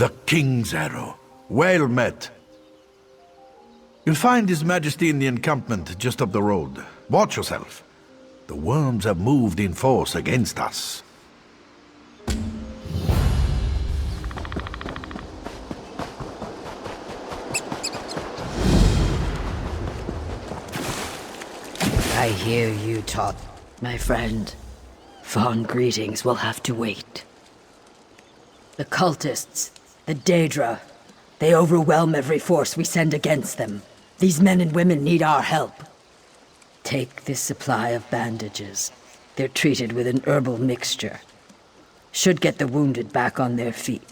The King's Arrow. Well met. You'll find His Majesty in the encampment just up the road. Watch yourself. The worms have moved in force against us. I hear you talk, my friend. Fond greetings will have to wait. The cultists, the Daedra, they overwhelm every force we send against them. These men and women need our help. Take this supply of bandages. They're treated with an herbal mixture. Should get the wounded back on their feet.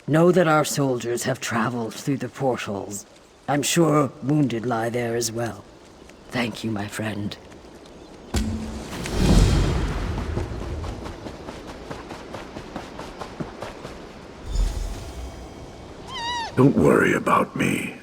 Know that our soldiers have traveled through the portals. I'm sure wounded lie there as well. Thank you, my friend. Don't worry about me.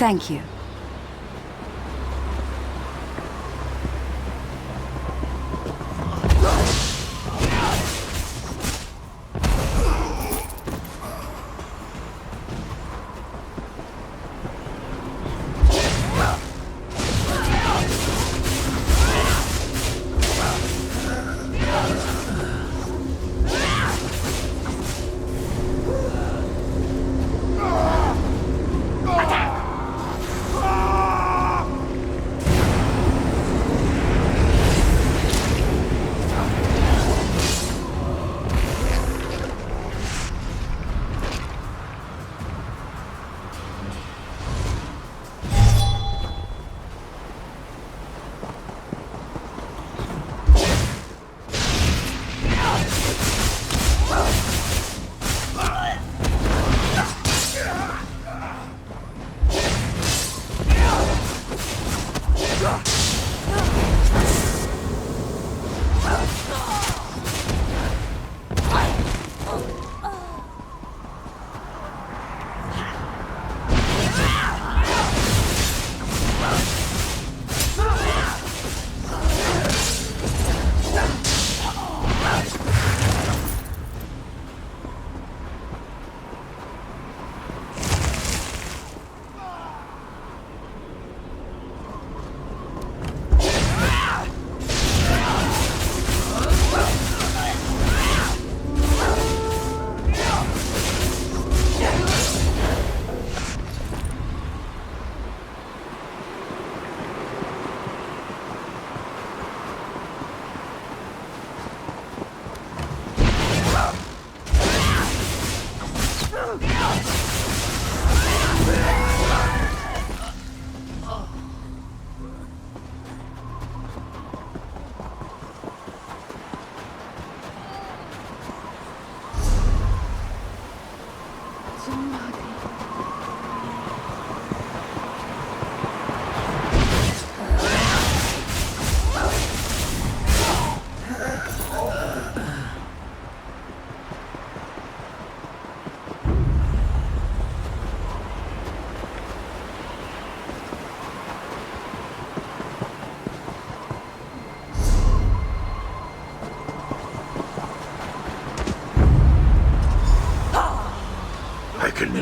Thank you.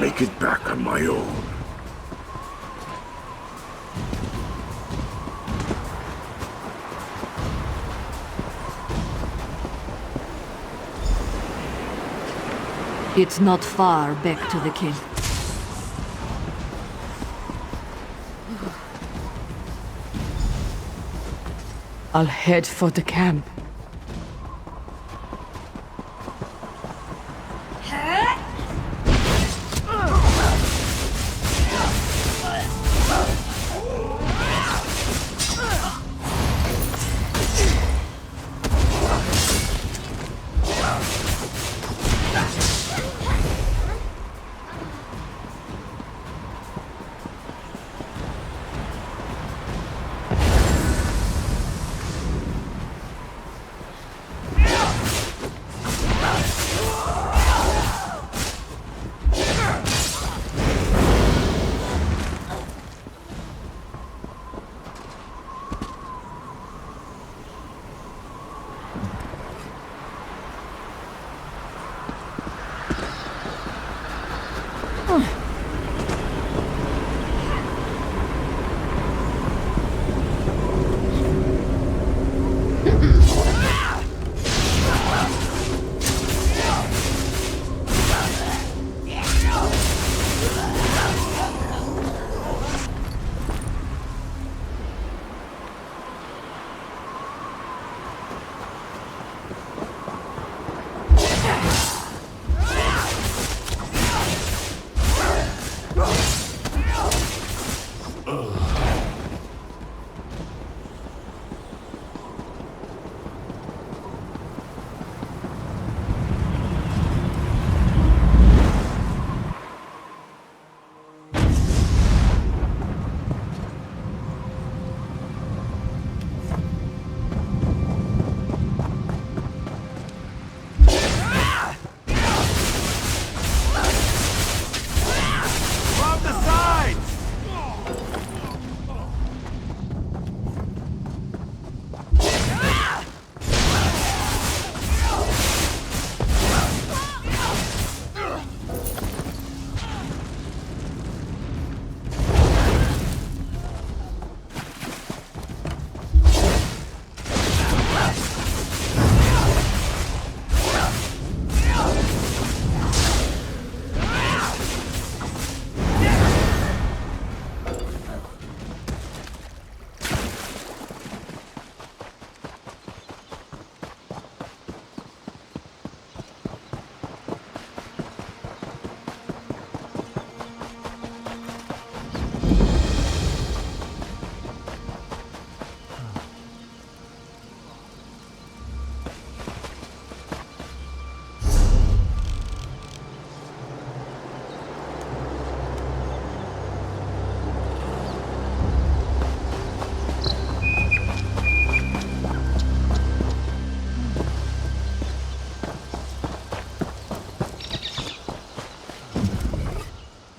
Make it back on my own. It's not far back to the king. I'll head for the camp.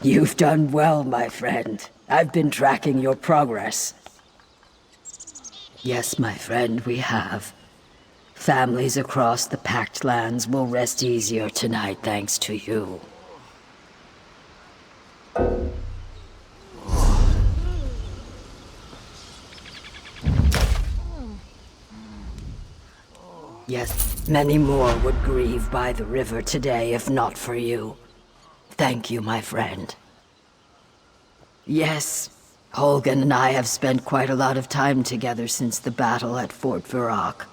You've done well, my friend. I've been tracking your progress. Yes, my friend, we have. Families across the Pact lands will rest easier tonight thanks to you. Yes, many more would grieve by the river today if not for you. Thank you, my friend. Yes, Holgan and I have spent quite a lot of time together since the battle at Fort Varrock.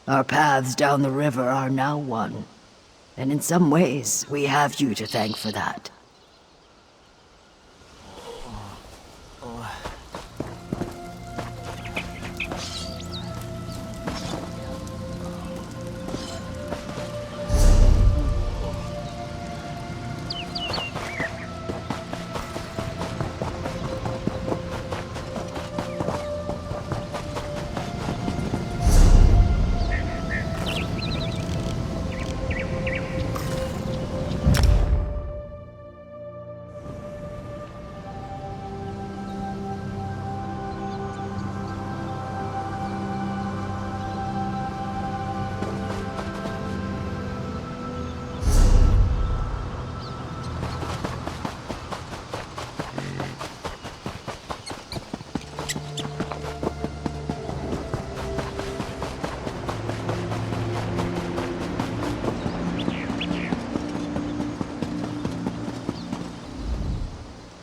Our paths down the river are now one, and in some ways, we have you to thank for that.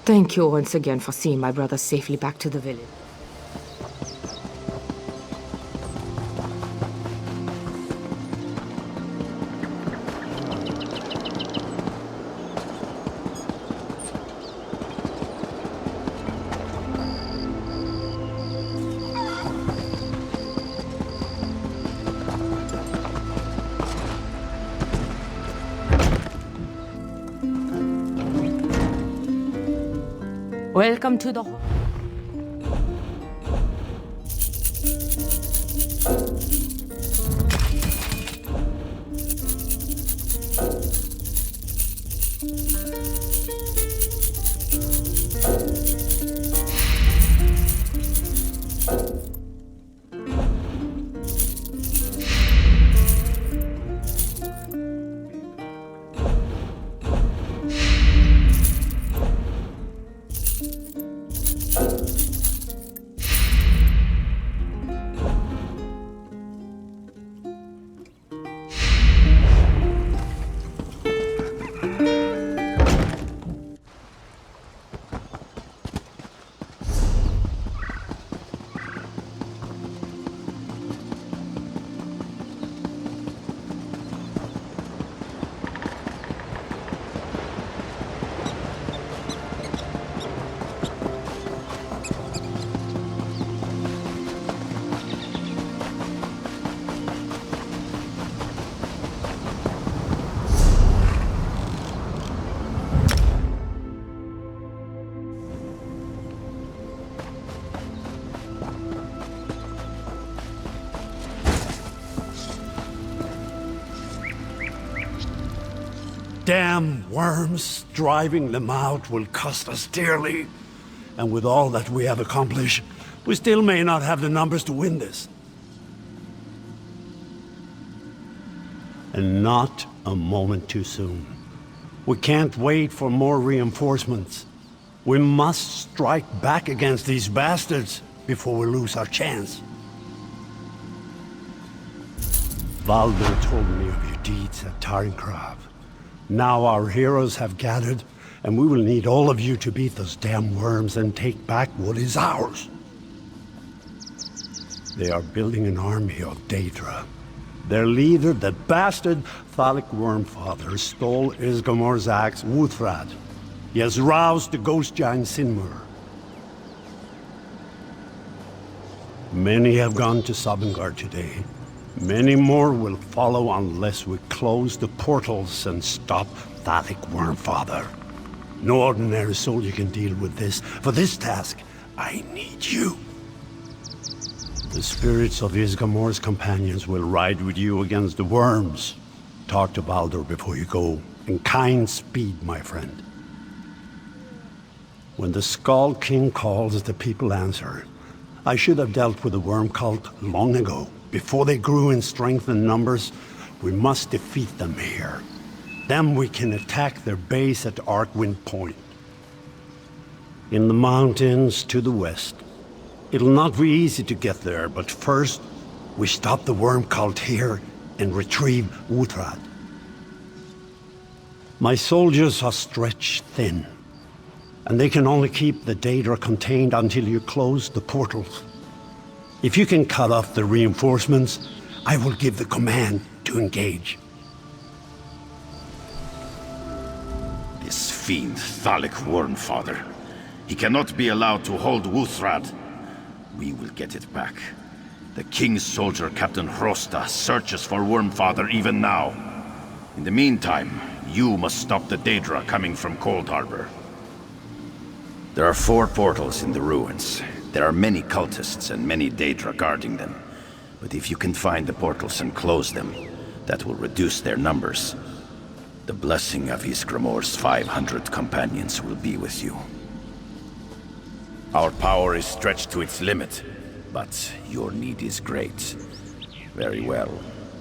Thank you once again for seeing my brother safely back to the village. Welcome to the... Damn worms, driving them out will cost us dearly. And with all that we have accomplished, we still may not have the numbers to win this. And not a moment too soon. We can't wait for more reinforcements. We must strike back against these bastards before we lose our chance. Baldur told me of your deeds at Tarinkrav. Now our heroes have gathered, and we will need all of you to beat those damn worms and take back what is ours. They are building an army of Daedra. Their leader, the bastard Thalic Wormfather, stole Isgomor's axe, Wuthrad. He has roused the ghost giant Sinmur. Many have gone to Sovngarde today. Many more will follow unless we close the portals and stop Thalic Wormfather. No ordinary soldier can deal with this. For this task, I need you. The spirits of Isgomor's companions will ride with you against the worms. Talk to Baldur before you go, in kind speed, my friend. When the Skull King calls, the people answer. I should have dealt with the worm cult long ago. Before they grew in strength and numbers, we must defeat them here. Then we can attack their base at Arkwind Point. In the mountains to the west. It'll not be easy to get there, but first, we stop the worm cult here and retrieve Wuthrad. My soldiers are stretched thin, and they can only keep the Daedra contained until you close the portals. If you can cut off the reinforcements, I will give the command to engage. This fiend, Thalic Wormfather. He cannot be allowed to hold Wuthrad. We will get it back. The king's soldier, Captain Hrosta, searches for Wormfather even now. In the meantime, you must stop the Daedra coming from Cold Harbor. There are 4 portals in the ruins. There are many cultists and many Daedra guarding them. But if you can find the portals and close them, that will reduce their numbers. The blessing of Isgramor's 500 companions will be with you. Our power is stretched to its limit, but your need is great. Very well.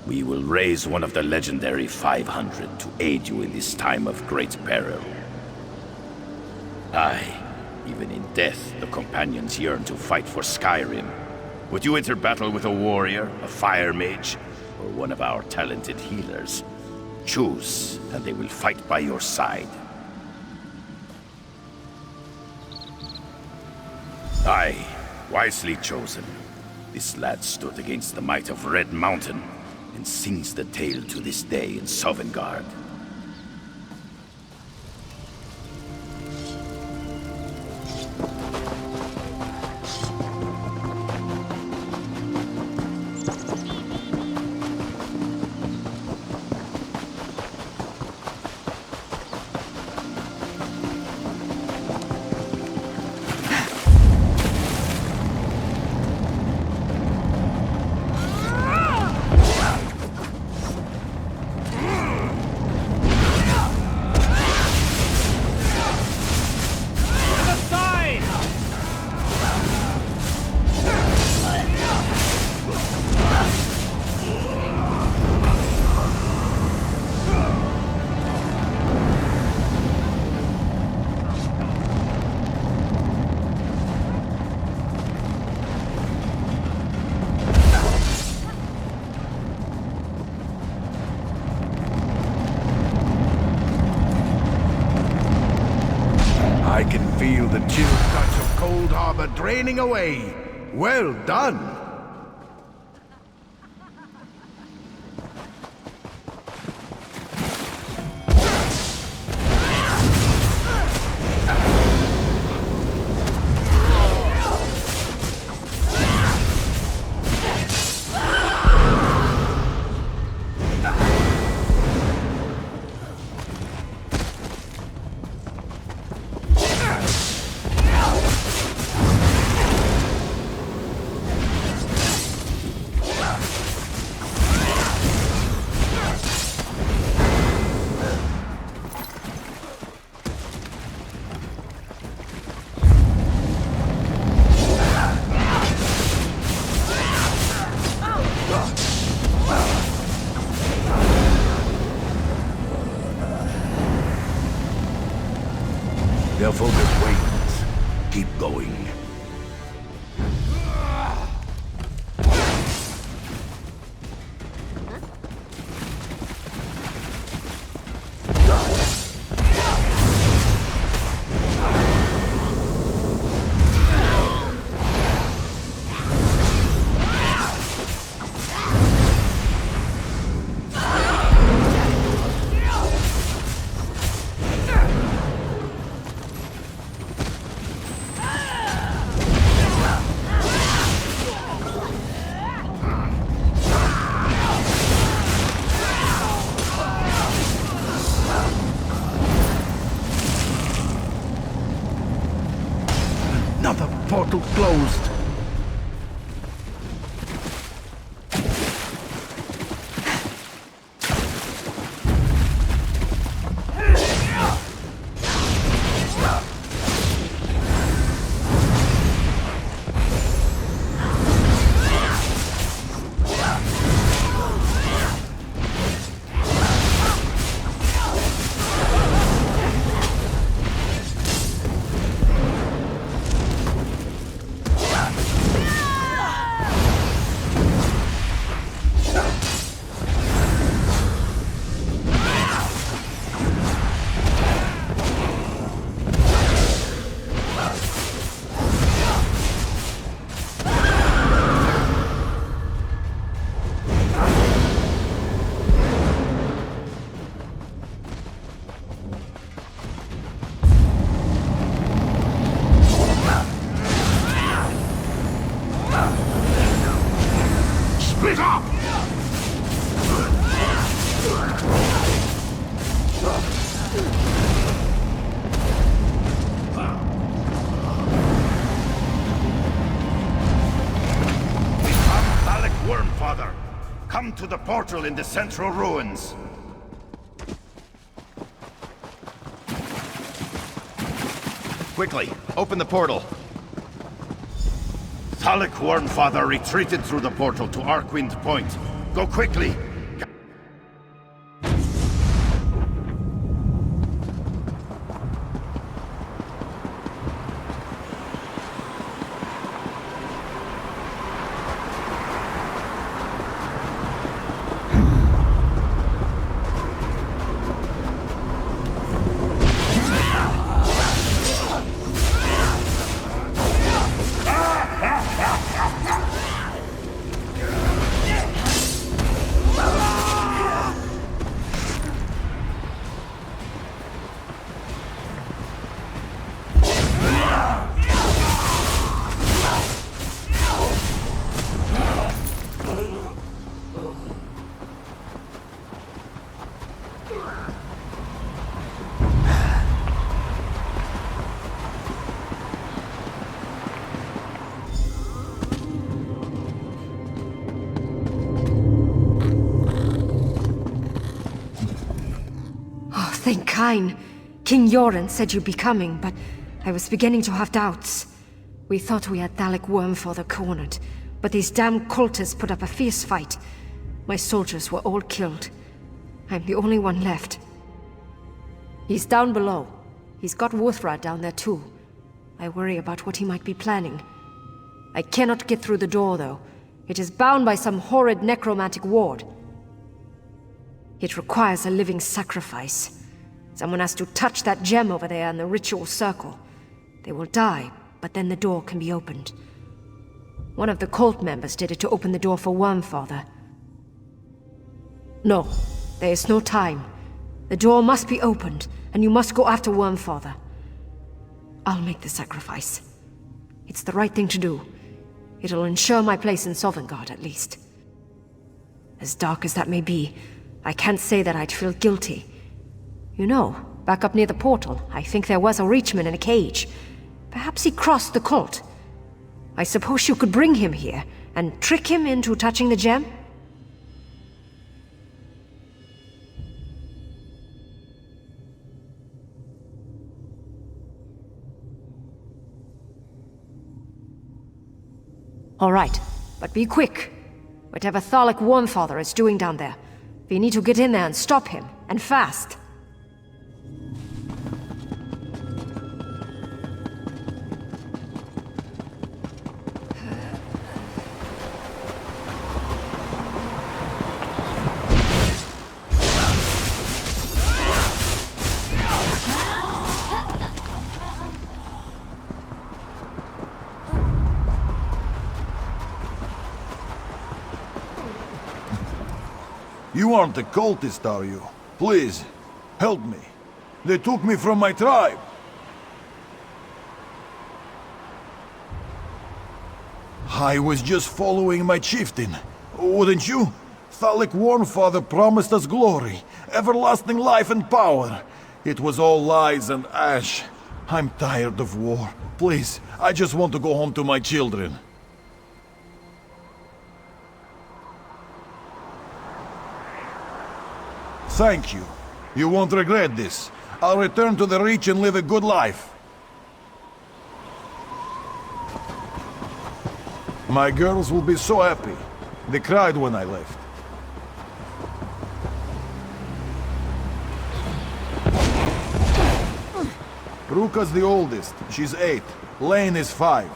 We will raise one of the legendary 500 to aid you in this time of great peril. Aye. Even in death, the companions yearn to fight for Skyrim. Would you enter battle with a warrior, a fire mage, or one of our talented healers? Choose, and they will fight by your side. Aye, wisely chosen. This lad stood against the might of Red Mountain, and sings the tale to this day in Sovngarde. I can feel the chill touch of Cold Harbor draining away. Well done! Their focus wanes. Keep going. Another portal closed. Split up! Alec Wormfather, come to the portal in the central ruins. Quickly, open the portal. Thalek Wormfather retreated through the portal to Arkwind Point. Go quickly! thank Kain. King Yoren said you'd be coming, but I was beginning to have doubts. We thought we had Thalic Wormfather cornered, but these damned cultists put up a fierce fight. My soldiers were all killed. I'm the only one left. He's down below. He's got Wuthrad down there too. I worry about what he might be planning. I cannot get through the door, though. It is bound by some horrid necromantic ward. It requires a living sacrifice. Someone has to touch that gem over there in the ritual circle. They will die, but then the door can be opened. One of the cult members did it to open the door for Wormfather. No, there is no time. The door must be opened, and you must go after Wormfather. I'll make the sacrifice. It's the right thing to do. It'll ensure my place in Sovngarde, at least. As dark as that may be, I can't say that I'd feel guilty. You know, back up near the portal, I think there was a Reachman in a cage. Perhaps he crossed the cult. I suppose you could bring him here, and trick him into touching the gem? All right, but be quick. Whatever Thalic Wormfather is doing down there, we need to get in there and stop him, and fast. You aren't a cultist, are you? Please, help me. They took me from my tribe. I was just following my chieftain. Wouldn't you? Thalic Wormfather promised us glory, everlasting life and power. It was all lies and ash. I'm tired of war. Please, I just want to go home to my children. Thank you. You won't regret this. I'll return to the Reach and live a good life. My girls will be so happy. They cried when I left. Ruka's the oldest. She's 8. Lane is 5.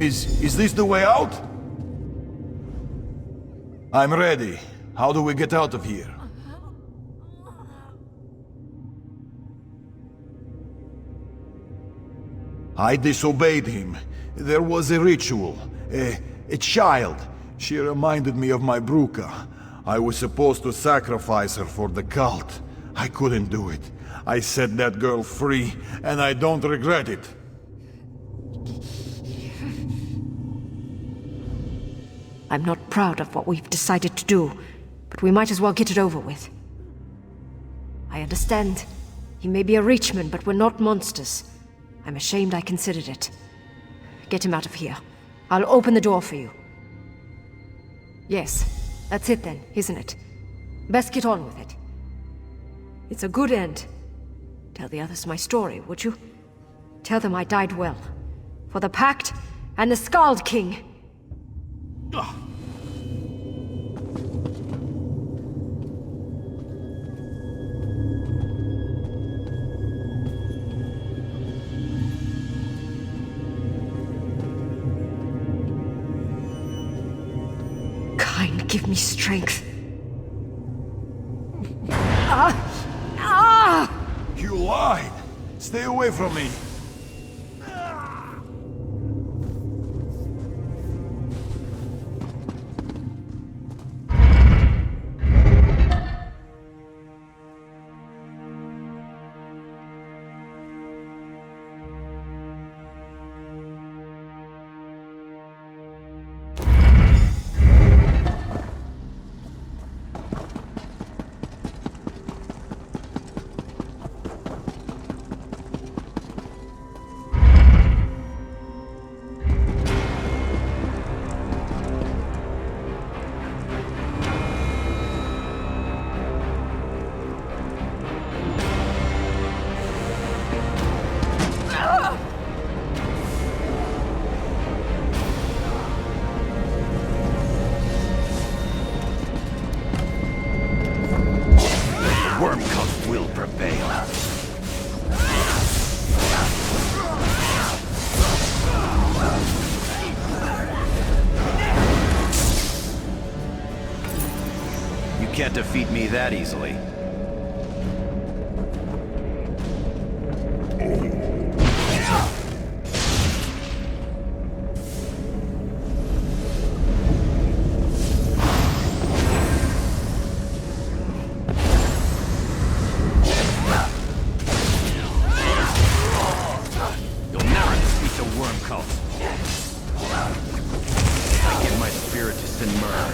Is this the way out? I'm ready. How do we get out of here? I disobeyed him. There was a ritual. A child. She reminded me of my Bruka. I was supposed to sacrifice her for the cult. I couldn't do it. I set that girl free, and I don't regret it. I'm not proud of what we've decided to do, but we might as well get it over with. I understand. He may be a Reachman, but we're not monsters. I'm ashamed I considered it. Get him out of here. I'll open the door for you. Yes, that's it then, isn't it? Best get on with it. It's a good end. Tell the others my story, would you? Tell them I died well. For the Pact and the Skald King. Give me strength. You lied! Stay away from me! can't defeat me that easily. You'll never defeat the worm cult. I give my spirit to Sinmur.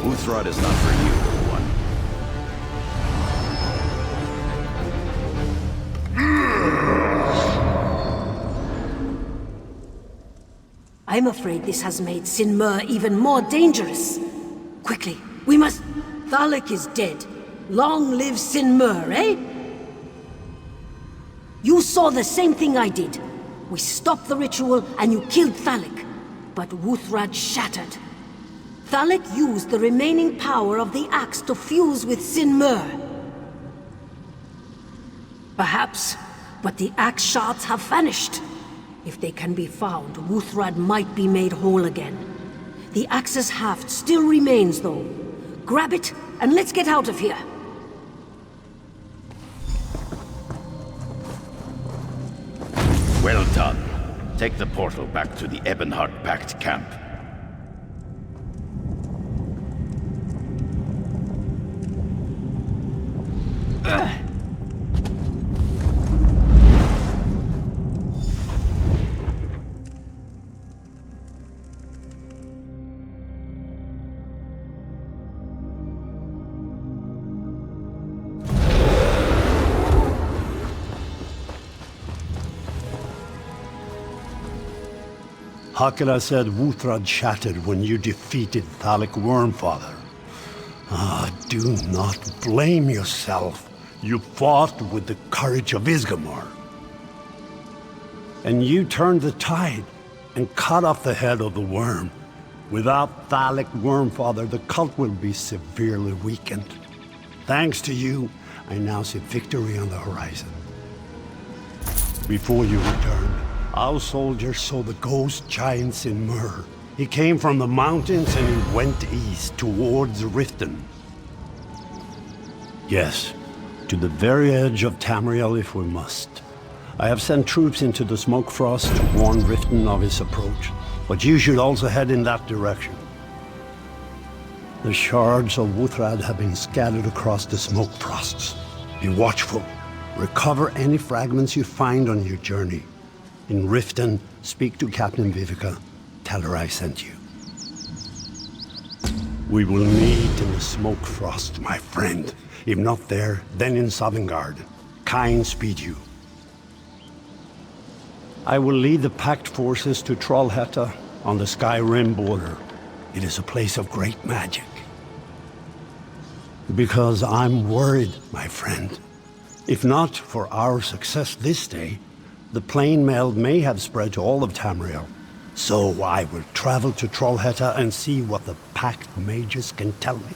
Uthrad is not for you, little one. I'm afraid this has made Sinmur even more dangerous. Quickly, we must... Thalik is dead. Long live Sinmur, eh? You saw the same thing I did. We stopped the ritual and you killed Thalik. But Wuthrad shattered. Thalik used the remaining power of the axe to fuse with Sinmur. Perhaps, but the axe shards have vanished. If they can be found, Wuthrad might be made whole again. The axe's haft still remains, though. Grab it, and let's get out of here. Well done. Take the portal back to the Ebonheart Pact camp. Hakela said Wuthrad shattered when you defeated Thalik Wormfather. Do not blame yourself. You fought with the courage of Isgamor. And you turned the tide and cut off the head of the worm. Without Thalik Wormfather, the cult will be severely weakened. Thanks to you, I now see victory on the horizon. Before you returned, our soldiers saw the ghost giant Sinmur. He came from the mountains and he went east towards Riften. Yes, to the very edge of Tamriel if we must. I have sent troops into the Smoke Frost to warn Riften of his approach, but you should also head in that direction. The shards of Wuthrad have been scattered across the Smoke Frosts. Be watchful. Recover any fragments you find on your journey. In Riften, speak to Captain Vivica. Tell her I sent you. We will meet in the Smoke Frost, my friend. If not there, then in Sovngarde. Kind speed you. I will lead the Pact forces to Trollhätta on the Skyrim border. It is a place of great magic. Because I'm worried, my friend. If not for our success this day, the plain meld may have spread to all of Tamriel. So I will travel to Trollhätta and see what the Pact mages can tell me.